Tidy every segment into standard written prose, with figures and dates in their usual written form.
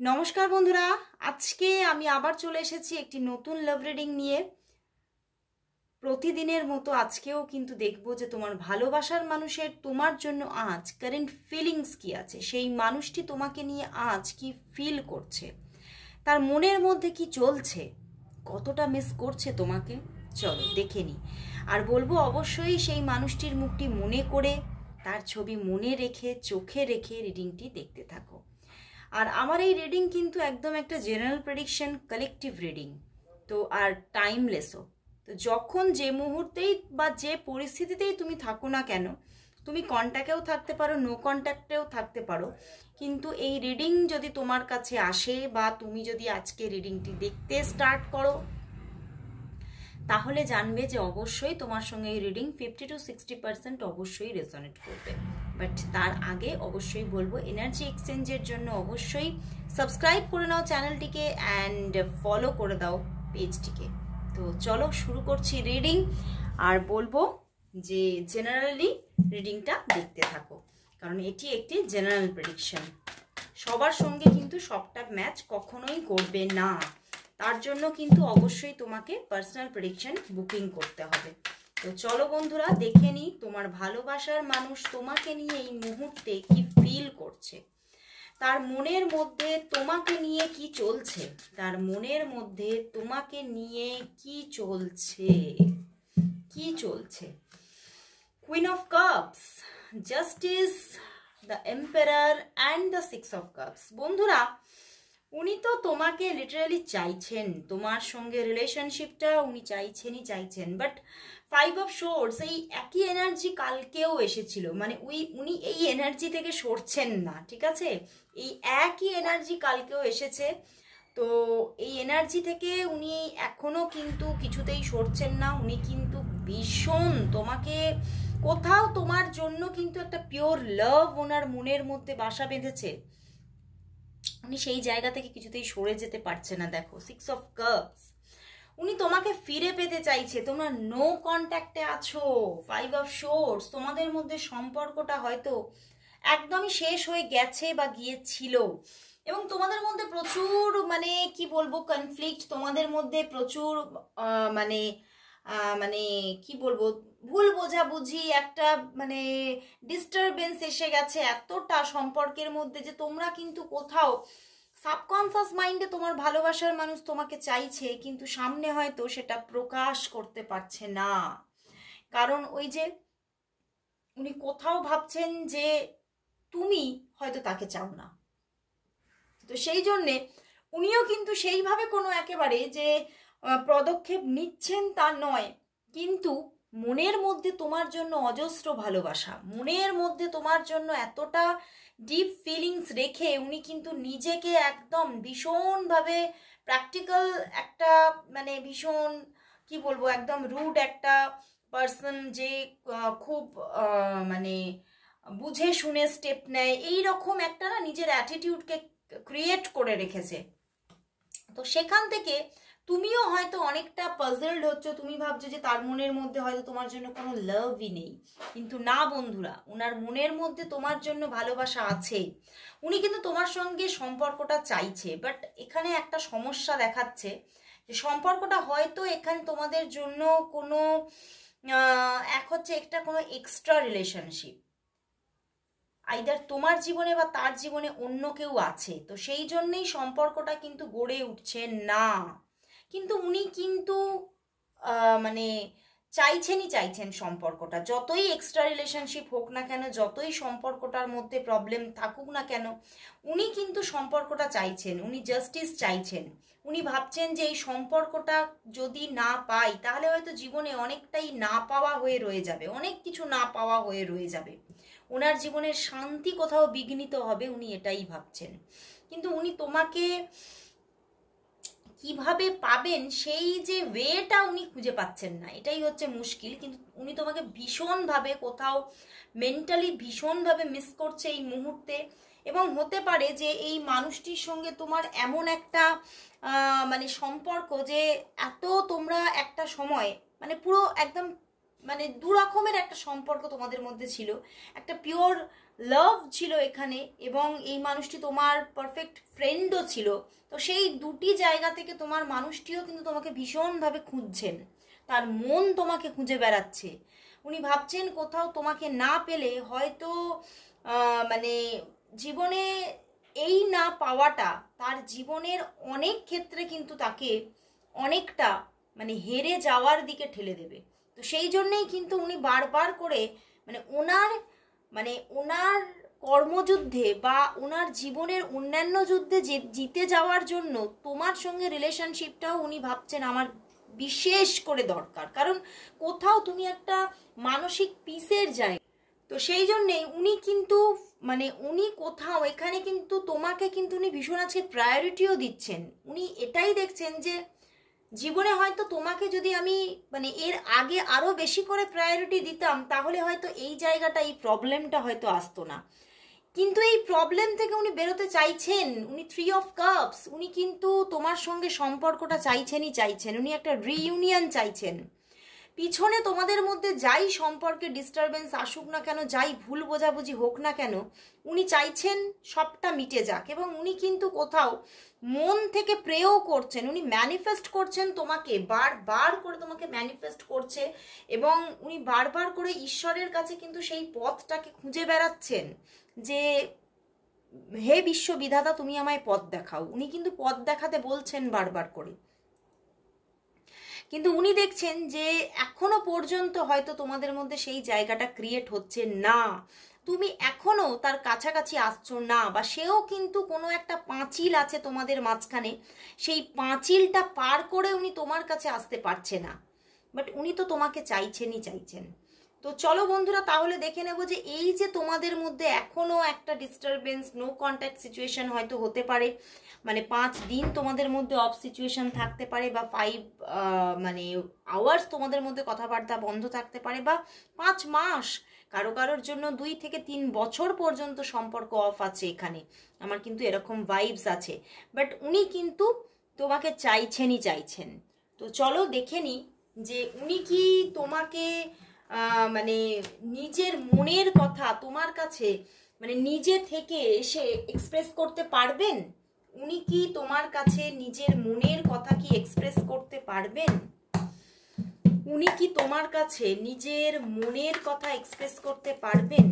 নমস্কার বন্ধুরা, আজকে আমি আবার চলে এসেছি একটি নতুন লাভ রিডিং নিয়ে। প্রতিদিনের মতো আজকেও কিন্তু দেখবো যে তোমার ভালোবাসার মানুষের তোমার জন্য আজ কারেন্ট ফিলিংস কি আছে, সেই মানুষটি তোমাকে নিয়ে আজ কি ফিল করছে, তার মনের মধ্যে কি চলছে, কতটা মিস করছে তোমাকে। চলো দেখে নি। আর বলবো অবশ্যই সেই মানুষটির মুখটি মনে করে, তার ছবি মনে রেখে, চোখে রেখে রিডিংটি দেখতে থাকো। আর আমার এই রিডিং কিন্তু একদম একটা জেনারেল প্রেডিকশন, কালেকটিভ রিডিং তো, আর টাইমলেসও। তো যখন যে মুহূর্তেই বা যে পরিস্থিতিতেই তুমি থাকো না কেন, তুমি কন্ট্যাক্টেও থাকতে পারো, নো কন্ট্যাক্টেও থাকতে পারো, কিন্তু এই রিডিং যদি তোমার কাছে আসে বা তুমি যদি আজকে রিডিংটি দেখতে স্টার্ট করো, তাহলে জানবে যে অবশ্যই তোমার সঙ্গে এই রিডিং 50-60% অবশ্যই রেজোনেট করবে। বাট তার আগে অবশ্যই বলবো, এনার্জি এক্সচেঞ্জের জন্য অবশ্যই সাবস্ক্রাইব করে নাও চ্যানেলটিকে অ্যান্ড ফলো করে দাও পেজটিকে। তো চলো শুরু করছি রিডিং। আর বলবো যে জেনারেলি রিডিংটা দেখতে থাকো, কারণ এটি একটি জেনারেল প্রেডিকশন। সবার সঙ্গে কিন্তু সবটা ম্যাচ কখনোই করবে না, তার জন্য কিন্তু অবশ্যই তোমাকে পার্সোনাল প্রেডিকশন বুকিং করতে হবে। তো চলো বন্ধুরা দেখে নিই তোমার ভালোবাসার মানুষ তোমাকে নিয়ে এই মুহূর্তে কি ফিল করছে, তার মনের মধ্যে তোমাকে নিয়ে কি চলছে, তার মনের মধ্যে তোমাকে নিয়ে কি চলছে, কি চলছে। Queen of cups, justice, the emperor and the 6 of cups. বন্ধুরা, উনি তো তোমাকে লিটারালি চাইছেন, তোমার সঙ্গে রিলেশনশিপটা উনি চাইছেন, বাট 5 অফ সোর্স এই একই এনার্জি কালকেও এসেছিল, মানে উনি এই এনার্জি থেকে সরছেন না, ঠিক আছে? এই একই এনার্জি কালকেও এসেছে, তো এই এনার্জি থেকে উনি এখনো কিন্তু কিছুতেই সরছেন না। উনি কিন্তু ভীষণ তোমাকে, কোথাও তোমার জন্য কিন্তু একটা পিওর লাভ ওনার মনের মধ্যে বাসা বেঁধেছে, উনি সেই জায়গা থেকে কিছুতেই সরে যেতে পারছে না। দেখো 6 অফ কাপস, উনি তোমাকে ফিরে পেতে চাইছে, তোমরা নো কন্ট্যাক্টে আছো। 5 অফ সোর্স, তোমাদের মধ্যে সম্পর্কটা হয়তো একদমই শেষ হয়ে গেছে বা গিয়েছিল, এবং তোমাদের মধ্যে প্রচুর মানে কি বলবো কনফ্লিক্ট, তোমাদের মধ্যে প্রচুর মানে মানে কি বলবো ভুল বোঝাবুঝি, একটা মানে ডিস্টারবেন্স এসে গেছে এতটা সম্পর্কের মধ্যে, যে তোমরা কিন্তু কোথাও সাবকনসিয়াস মাইন্ডে তোমার ভালোবাসার মানুষ তোমাকে চাইছে, কিন্তু সামনে হয়তো সেটা প্রকাশ করতে পারছে না, কারণ ওই যে উনি কোথাও ভাবছেন যে তুমি হয়তো তাকে চাও না। তো সেই জন্যে উনিও কিন্তু সেইভাবে কোনো একেবারে যে পদক্ষেপ নিচ্ছেন তা নয়, কিন্তু মনের মধ্যে তোমার জন্য অজস্র ভালোবাসা, মনের মধ্যে তোমার জন্য এতটা ডিপ ফিলিংস রেখে উনি কিন্তু নিজেকে একদম ভীষণভাবে প্র্যাকটিক্যাল একটা, মানে ভীষণ কি বলবো একদম রুড একটা পার্সন, যে খুব মানে বুঝে শুনে স্টেপ নেয়, এই রকম একটা না নিজের অ্যাটিটিউডকে ক্রিয়েট করে রেখেছে। তো সেখান থেকে তুমিও হয়তো অনেকটা পাজলড হচ্ছ, তুমি ভাবছো যে তার মনের মধ্যে হয়তো তোমার জন্য কোনো লাভই নেই, কিন্তু না বন্ধুরা, ওনার মনের মধ্যে তোমার জন্য ভালোবাসা আছে, উনি কিন্তু তোমার সঙ্গে সম্পর্কটা চাইছে। বাট এখানে একটা সমস্যা দেখাচ্ছে, যে সম্পর্কটা হয়তো এখানে তোমাদের জন্য কোনো এক হচ্ছে একটা কোনো এক্সট্রা রিলেশনশিপ, আইদার তোমার জীবনে বা তার জীবনে অন্য কেউ আছে, তো সেই জন্যই সম্পর্কটা কিন্তু গড়ে উঠছে না। কিন্তু উনি কিন্তু মানে চাইছেন সম্পর্কটা, যতই এক্সট্রা রিলেশনশিপ হোক না কেন, যতই সম্পর্কটার মধ্যে প্রবলেম থাকুক না কেন, উনি কিন্তু সম্পর্কটা চাইছেন, উনি জাস্টিস চাইছেন। উনি ভাবছেন যে এই সম্পর্কটা যদি না পাই, তাহলে হয়তো জীবনে অনেকটাই না পাওয়া হয়ে রয়ে যাবে, অনেক কিছু না পাওয়া হয়ে রয়ে যাবে, ওনার জীবনের শান্তি কোথাও বিঘ্নিত হবে, উনি এটাই ভাবছেন। কিন্তু উনি তোমাকে কিভাবে পাবেন সেই যে ওয়েটা উনি খুঁজে পাচ্ছেন না, এটাই হচ্ছে মুশকিল। কিন্তু উনি তোমাকে ভীষণভাবে কোথাও মেন্টালি ভীষণভাবে মিস করছে এই মুহূর্তে, এবং হতে পারে যে এই মানুষটির সঙ্গে তোমার এমন একটা মানে সম্পর্ক, যে এত তোমরা একটা সময় মানে পুরো একদম মানে দু রকমের একটা সম্পর্ক তোমাদের মধ্যে ছিল, একটা পিওর লাভ ছিল এখানে, এবং এই মানুষটি তোমার পারফেক্ট ফ্রেন্ডও ছিল। তো সেই দুটি জায়গা থেকে তোমার মানুষটিও কিন্তু তোমাকে ভীষণভাবে খুঁজছেন, তার মন তোমাকে খুঁজে বেড়াচ্ছে। উনি ভাবছেন কোথাও তোমাকে না পেলে হয়তো মানে জীবনে এই না পাওয়াটা তার জীবনের অনেক ক্ষেত্রে কিন্তু তাকে অনেকটা মানে হেরে যাওয়ার দিকে ঠেলে দেবে। তো সেই জন্যেই কিন্তু উনি বারবার করে মানে ওনার কর্মযুদ্ধে বা ওনার জীবনের অন্যান্য যুদ্ধে জিতে যাওয়ার জন্য তোমার সঙ্গে রিলেশনশিপটাও উনি ভাবছেন আমার বিশেষ করে দরকার, কারণ কোথাও তুমি একটা মানসিক পিসের জায়গা। তো সেই জন্যেই উনি কিন্তু মানে উনি কোথাও এখানে কিন্তু তোমাকে কিন্তু উনি ভীষণ আজকে প্রায়োরিটিও দিচ্ছেন। উনি এটাই দেখছেন যে জীবনে হয়তো তোমাকে যদি আমি মানে এর আগে আরো বেশি করে প্রায়োরিটি দিতাম তাহলে হয়তো এই জায়গাটা, এই প্রবলেমটা হয়তো আসতো না। কিন্তু এই প্রবলেম থেকে উনি বেরোতে চাইছেন। উনি 3 অফ কাপস, উনি কিন্তু তোমার সঙ্গে সম্পর্কটা চাইছেন, উনি একটা রিইউনিয়ন চাইছেন। পিছনে তোমাদের মধ্যে যাই সম্পর্কে ডিস্টারবেন্স আসুক না কেন, যাই ভুল বোঝাবুঝি হোক না কেন, উনি চাইছেন সবটা মিটে যাক। এবং উনি কিন্তু কোথাও মন থেকে প্রেও করছেন, উনি ম্যানিফেস্ট করছেন তোমাকে, বারবার করে তোমাকে ম্যানিফেস্ট করছে, এবং উনি বারবার করে ঈশ্বরের কাছে কিন্তু সেই পথটাকে খুঁজে বেড়াচ্ছেন যে হে বিশ্ববিধাতা তুমি আমায় পথ দেখাও। উনি কিন্তু পথ দেখাতে বলছেন বারবার করে, কিন্তু উনি দেখছেন যে এখনো পর্যন্ত হয়তো তোমাদের মধ্যে সেই জায়গাটা ক্রিয়েট হচ্ছে না, তুমি এখনো তার কাছাকাছি আসছো না, বা সেও কিন্তু কোনো একটা পাঁচিল আছে তোমাদের মাঝখানে, সেই পাঁচিলটা পার করে উনি তোমার কাছে আসতে পারছে না। বাট উনি তো তোমাকে চাইছেন। তো চলো বন্ধুরা, তাহলে দেখে নেব যে এই যে তোমাদের মধ্যে এখনো একটা ডিস্টারবেন্স, নো কন্ট্যাক্ট সিচুয়েশন হয়তো হতে পারে, মানে 5 দিন তোমাদের মধ্যে অফ সিচুয়েশন থাকতে পারে, বা 5 মানে আওয়ার্স তোমাদের মধ্যে কথাবার্তা বন্ধ থাকতে পারে, বা 5 মাস, কারোর জন্য 2 থেকে 3 বছর পর্যন্ত সম্পর্ক অফ আছে এখানে, আমার কিন্তু এরকম ভাইবস আছে। বাট উনি কিন্তু তোমাকে চাইছেন। তো চলো দেখে নি যে উনি কি তোমাকে মানে নিজের মনের কথা তোমার কাছে মানে নিজে থেকে এসে এক্সপ্রেস করতে পারবেন। উনি কি তোমার কাছে নিজের মনের কথা কি এক্সপ্রেস করতে পারবেন? উনি কি তোমার কাছে নিজের মনের কথা এক্সপ্রেস করতে পারবেন?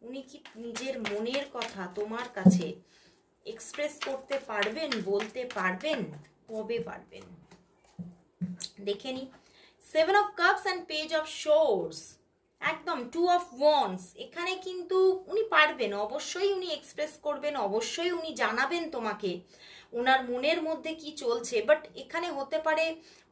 উনি কি নিজের মনের কথা তোমার কাছে এক্সপ্রেস করতে পারবেন, বলতে পারবেন? কবে পারবেন দেখে নি। 7 of cups and page of swords, একদম 2 অফ ওয়ান্ডস। এখানে কিন্তু উনি পারবেন, অবশ্যই উনি এক্সপ্রেস করবেন, অবশ্যই উনি জানাবেন তোমাকে ওনার মনের মধ্যে কি চলছে। বাট এখানে হতে পারে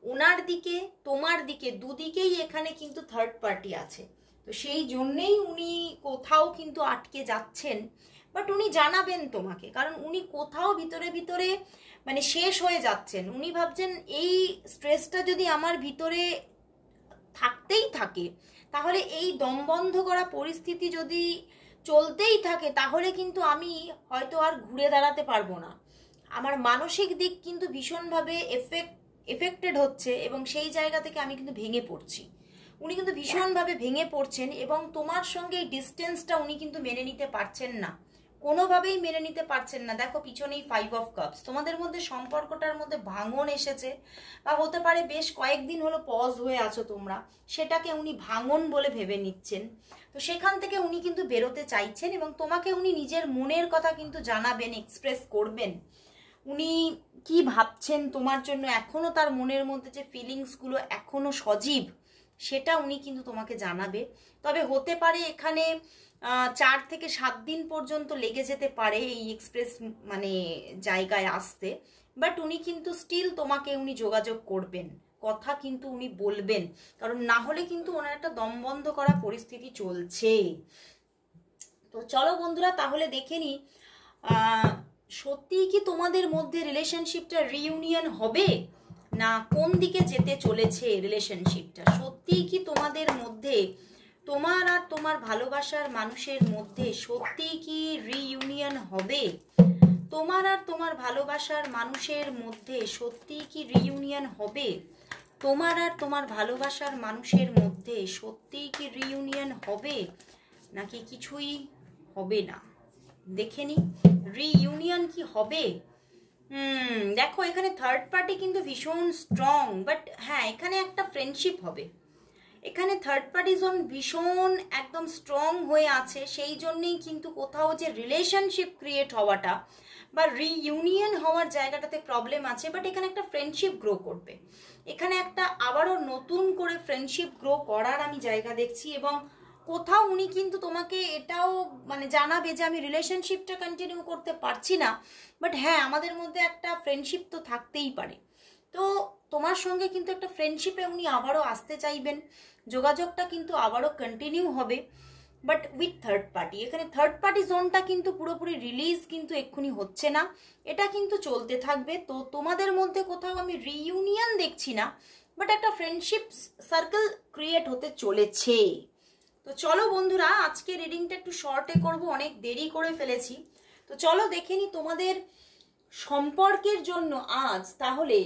ওনার দিকে তোমার দিকে দুদিকেই এখানে কিন্তু থার্ড পার্টি আছে, তো সেই জন্যেই উনি কোথাও কিন্তু আটকে যাচ্ছেন। বাট উনি জানাবেন তোমাকে, কারণ উনি কোথাও ভিতরে মানে শেষ হয়ে যাচ্ছেন। উনি ভাবছেন এই স্ট্রেসটা যদি আমার ভিতরে থাকতেই থাকে, তাহলে এই দমবন্ধ করা পরিস্থিতি যদি চলতেই থাকে, তাহলে কিন্তু আমি হয়তো আর ঘুরে দাঁড়াতে পারবো না। আমার মানসিক দিক কিন্তু ভীষণভাবে এফেক্টেড হচ্ছে, এবং সেই জায়গা থেকে আমি কিন্তু ভেঙে পড়ছি। উনি কিন্তু ভীষণভাবে ভেঙে পড়ছেন, এবং তোমার সঙ্গে এই ডিস্টেন্সটা উনি কিন্তু মেনে নিতে পারছেন না, কোনোভাবেই মেনে নিতে পারছেন না। দেখো পিছনেই 5 অফ কাপস, তোমাদের মধ্যে সম্পর্কটার মধ্যে ভাঙন এসেছে, বা হতে পারে বেশ কয়েকদিন হলো পজ হয়ে আছো তোমরা, সেটাকে উনি ভাঙন বলে ভেবে নিচ্ছেন। তো সেখান থেকে উনি কিন্তু বেরোতে চাইছেন, এবং তোমাকে উনি নিজের মনের কথা কিন্তু জানাবেন, এক্সপ্রেস করবেন উনি কি ভাবছেন তোমার জন্য, এখনো তার মনের মধ্যে যে ফিলিংসগুলো এখনো সজীব, সেটা উনি কিন্তু তোমাকে জানাবে। তবে হতে পারে এখানে 4 থেকে 7 দিন পর্যন্ত লেগে যেতে পারে এই এক্সপ্রেস মানে জায়গায় আসতে। বাট উনি কিন্তু স্টিল তোমাকে উনি যোগাযোগ করবেন, কথা কিন্তু উনি বলবেন, কারণ না হলে কিন্তু ওনার একটা দমবন্ধ করা পরিস্থিতি চলছে। তো চলো বন্ধুরা, তাহলে দেখে নি সত্যিই কি তোমাদের মধ্যে রিলেশনশিপটা রিইউনিয়ন হবে, না কোন দিকে যেতে চলেছে রিলেশনশিপটা। সত্যিই কি তোমাদের মধ্যে, তোমার আর তোমার ভালোবাসার মানুষের মধ্যে সত্যিই কি রিইউনিয়ন হবে? তোমার আর তোমার ভালোবাসার মানুষের মধ্যে সত্যিই কি রিইউনিয়ন হবে? তোমার আর তোমার ভালোবাসার মানুষের মধ্যে সত্যিই কি রিইউনিয়ন হবে, নাকি কিছুই হবে না। দেখে নি রিইউনিয়ন কি হবে? দেখো এখানে থার্ড পার্টি কিন্তু ভীষণ স্ট্রং, বাট হ্যাঁ এখানে একটা ফ্রেন্ডশিপ হবে। এখানে থার্ড পার্টি জোন ভীষণ একদম স্ট্রং হয়ে আছে, সেই জন্যেই কিন্তু কোথাও যে রিলেশনশিপ ক্রিয়েট হওয়াটা বা রিইউনিয়ন হওয়ার জায়গাটাতে প্রবলেম আছে, বাট এখানে একটা ফ্রেন্ডশিপ গ্রো করবে। এখানে একটা আবারও নতুন করে ফ্রেন্ডশিপ গ্রো করার আমি জায়গা দেখছি, এবং কোথাও উনি কিন্তু তোমাকে এটাও মানে জানাবে যে আমি রিলেশনশিপটা কন্টিনিউ করতে পারছি না, বাট হ্যাঁ আমাদের মধ্যে একটা ফ্রেন্ডশিপ তো থাকতেই পারে। তো তোমার সঙ্গে কিন্তু একটা ফ্রেন্ডশিপে উনি আবারও আসতে চাইবেন, যোগাযোগটা কিন্তু আবারও কন্টিনিউ হবে, বাট উইথ থার্ড পার্টি। এখানে থার্ড পার্টি জোনটা কিন্তু পুরোপুরি রিলিজ কিন্তু এক্ষুনি হচ্ছে না, এটা কিন্তু চলতে থাকবে। তো তোমাদের মধ্যে কোথাও আমি রিইউনিয়ন দেখছি না, বাট একটা ফ্রেন্ডশিপ সার্কেল ক্রিয়েট হতে চলেছে। তো চলো বন্ধুরা, আজকে রিডিংটা একটু শর্টে করব, অনেক দেরি করে ফেলেছি। তো চলো দেখে নি তোমাদের সম্পর্কের জন্য আজ তাহলে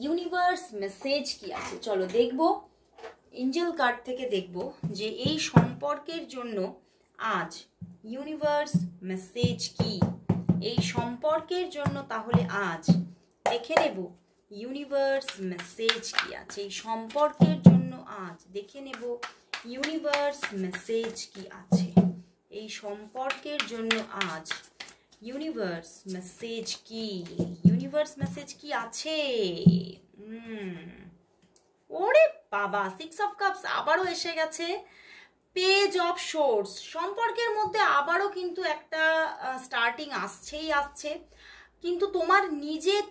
ইউনিভার্স মেসেজ কি আছে। চলো দেখবো, এঞ্জেল কার্ড থেকে দেখবো যে এই সম্পর্কের জন্য আজ ইউনিভার্স মেসেজ কি। এই সম্পর্কের জন্য তাহলে আজ দেখে নেব ইউনিভার্স মেসেজ কি আছে। এই সম্পর্কের জন্য আজ দেখে নেব ইউনিভার্স মেসেজ কি আছে। এই সম্পর্কের জন্য আজ ইউনিভার্স মেসেজ কি, ইউনিভার্স মেসেজ কি আছে। ওরে বাবা, 6 অফ কাপস আবারও এসে গেছে, পেজ অফ সোর্স। সম্পর্কের মধ্যে আবারও কিন্তু একটা স্টার্টিং আসছেই আসছে, কিন্তু তোমার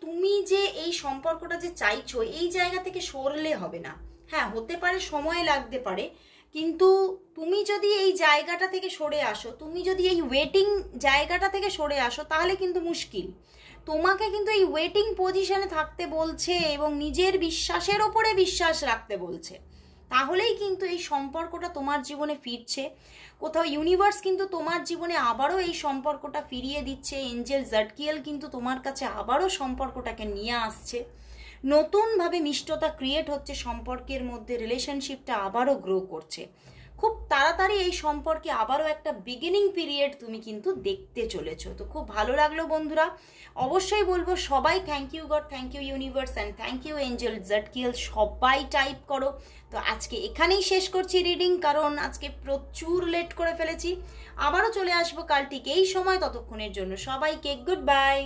তুমি যে এই সম্পর্কটা যে চাইছো এই জায়গা থেকে সরলে হবে না। হ্যাঁ হতে পারে সময় লাগতে পারে, কিন্তু তুমি যদি এই জায়গাটা থেকে সরে আসো, তুমি যদি এই ওয়েটিং জায়গাটা থেকে সরে আসো, তাহলে কিন্তু মুশকিল। তোমাকে কিন্তু এই ওয়েটিং পজিশনে থাকতে বলছে এবং নিজের বিশ্বাসের ওপরে বিশ্বাস রাখতে বলছে, তাহলেই কিন্তু এই সম্পর্কটা তোমার জীবনে ফিরছে। কোথাও ইউনিভার্স কিন্তু তোমার জীবনে আবারও এই সম্পর্কটা ফিরিয়ে দিচ্ছে। এঞ্জেল জাটকিয়েল কিন্তু তোমার কাছে আবারও সম্পর্কটাকে নিয়ে আসছে, নতুনভাবে মিষ্টতা ক্রিয়েট হচ্ছে সম্পর্কের মধ্যে, রিলেশনশিপটা আবারও গ্রো করছে। খুব তাড়াতাড়ি এই সম্পর্কে আবারও একটা বিগিনিং পিরিয়ড তুমি কিন্তু দেখতে চলেছো। তো খুব ভালো লাগলো বন্ধুরা, অবশ্যই বলবো সবাই thank you God, thank you universe and thank you angel Zadkiel, সবাই টাইপ করো। তো আজকে এখানেই শেষ করছি রিডিং, কারণ আজকে প্রচুর লেট করে ফেলেছি। আবারও চলে আসবো কাল ঠিক এই সময়, ততক্ষণের জন্য সবাইকে গুড বাই।